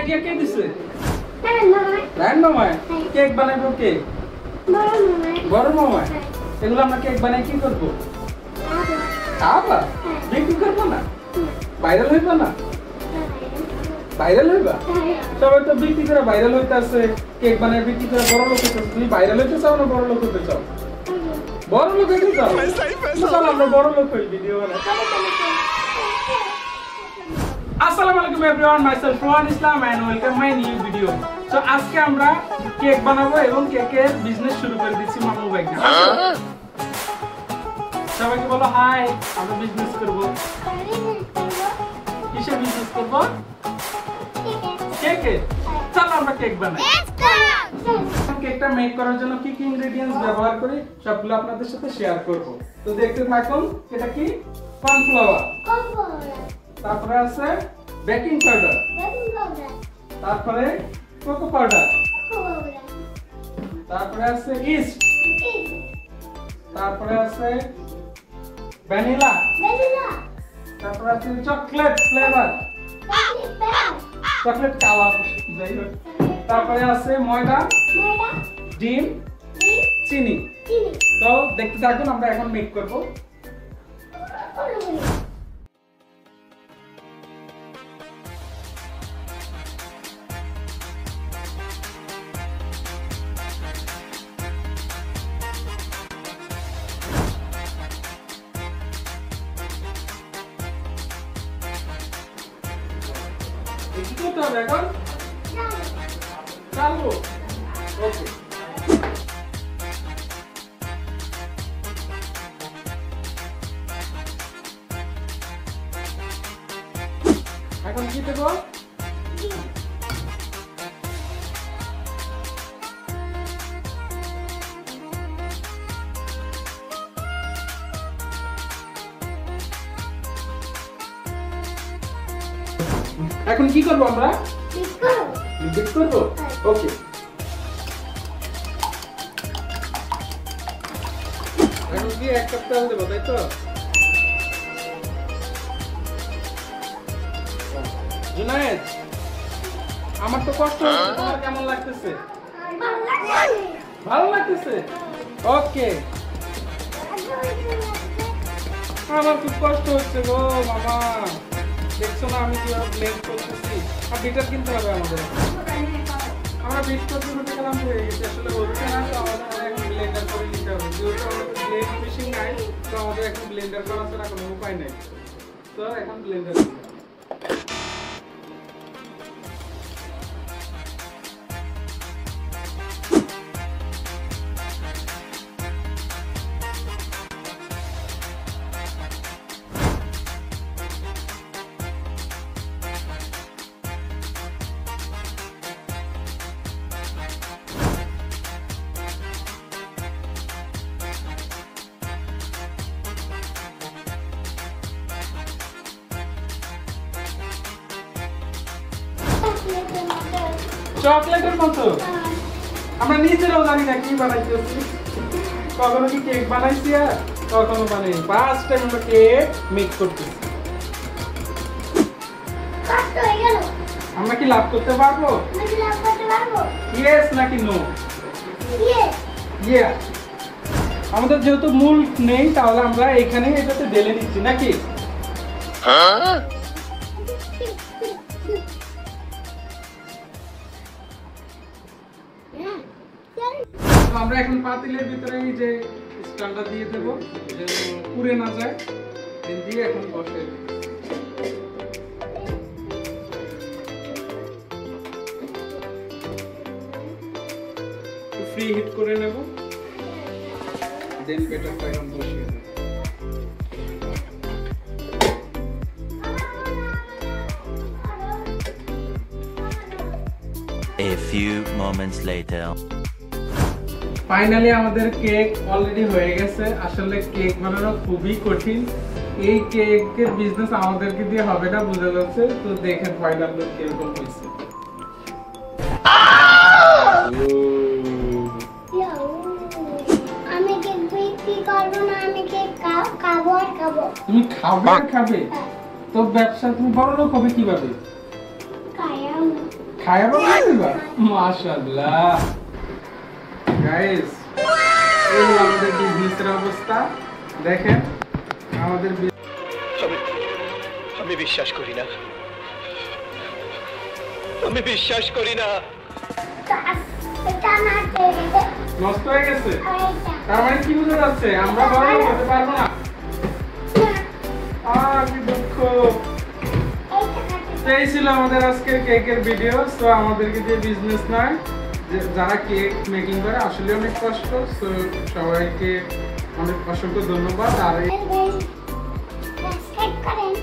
Idea কে দিছে? রায়ন মামা cake বানাবো কে? বড় মামা। এগুলো আমরা কেক বানাই কি করব? খাবা? বিক্রি করব না? ভাইরাল হইবা না? ভাইরাল হইবা? সবাই তো বিক্রি করে ভাইরাল হইতাছে, কেক বানায় বিক্রি করে বড় লোক হইতাছে। তুমি ভাইরাল হইতে চাও না বড় লোক হইতে চাও? বড় লোক হইতে চাও? চলো আমরা বড় লোক হই, ভিডিও বানাই। আসসালামু আলাইকুম everyone, myself Rohan Islam and welcome my new video. So আজকে আমরা কেক বানাবো এবং কেকের বিজনেস শুরু করে দিচ্ছি মামু ভাই। সবাইকে বলো হাই, আমরা বিজনেস করব। কিসের বিজনেস করব? কেকে। চলো আমরা কেক বানাই। কেকটা মেক করার জন্য কি কি ইনগ্রেডিয়েন্টস ব্যবহার করি সবগুলো আপনাদের সাথে শেয়ার করব। তো দেখতে থাকুন। এটা কি? কর্নফ্লাওয়ার। তারপরে আছে বেকিং পাউডার, তারপরে কোকো পাউডার, তারপরে আছে ইস্ট, তারপরে আছে ভ্যানিলা, তারপরে আছে চকলেট ফ্লেভার, চকলেট কালার, তারপরে আছে ময়দা, ডিম, চিনি। তো দেখতে থাকুন, আমরা এখন মেক করব। তো এখন চালু। ওকে, এখন কি দেব? এখন কি করব আমরা? বিট করব। ওকে, এখন কি এক কাপ চাল দেব, তাই তো? জুনায়েদ, আমার তো কষ্ট হচ্ছে, তোমার কেমন লাগতেছে? ভালো লাগতেছে। ওকে, আমার খুব কষ্ট হচ্ছে গো মামা। দেখছো না আমি কিভাবে ব্লেন্ড করতেছি? আর বিটার কিনতে হবে আমাদের। আমরা বিট করতে করতে গেলাম হয়ে গেছে, আসলে হচ্ছে না। তো আমাদের এখন ব্লেন্ডার করে নিতে হবে, যেহেতু আমাদের ব্লেন্ড মেশিন নাই। তো আমাদের এখন ব্লেন্ডার করা ছাড়া কোনো উপায় নেই। তো এখন ব্লেন্ডার চকলেটের মতো। আমরা নিজেরাও জানি না কি বানাইতেছি। কখনো কি কেক বানাইছি আর কখনো বানাইনি। ফার্স্ট টাইম আমরা কেক মেক করতেছি। আমরা কি লাভ করতে পারবো? ইয়েস নাকি নো? ইয়েস। আমাদের যেহেতু মূল নেই, তাহলে আমরা এখানে এটাতে ঢেলে নিচ্ছি নাকি? আমরা এখন পাতিলের ভিতরে এই যে স্ট্যান্ডটা দিয়ে দেব, যেন পুড়ে না যায়। দিয়ে এখন বসে ফ্রি হিট করে নেব। দেন ব্যাটারটা এখন বসিয়ে দেব। A few moments later. Finally আমাদের কেক অলরেডি হয়ে গেছে। আসলে কেক বানানো খুবই কঠিন। এই কেকের বিজনেস আমাদেরকে দিয়ে হবে না, বুঝে যাচ্ছে। তো দেখেন ফাইনাল লুক কিরকম হয়েছে। আমি কেক বিক্রি করব না, আমি কেক খাবো আর খাবো। তুমি খাবে আর খাবে? তো ব্যবসা তুমি বড় লোক হবে কিভাবে? খায়া বানাই দিবা মাশাআল্লাহ গাইস এই হলো আমাদের বিজনেসের অবস্থা দেখেন আমাদের আমি বিশ্বাস করি না আমি বিশ্বাস করি না এটা না দেবে নষ্ট হয়ে গেছে এইটা তার মানে কি বোঝা যাচ্ছে আমরা বড় হতে পারবো না কি দুঃখ তো এই ছিল আমাদের আজকের কেকের ভিডিও সো আমাদেরকে দিয়ে বিজনেস নয় যারা কেক মেকিং করে আসলে অনেক কষ্ট সো সবাইকে অনেক অসংখ্য ধন্যবাদ আর সাবস্ক্রাইব করেন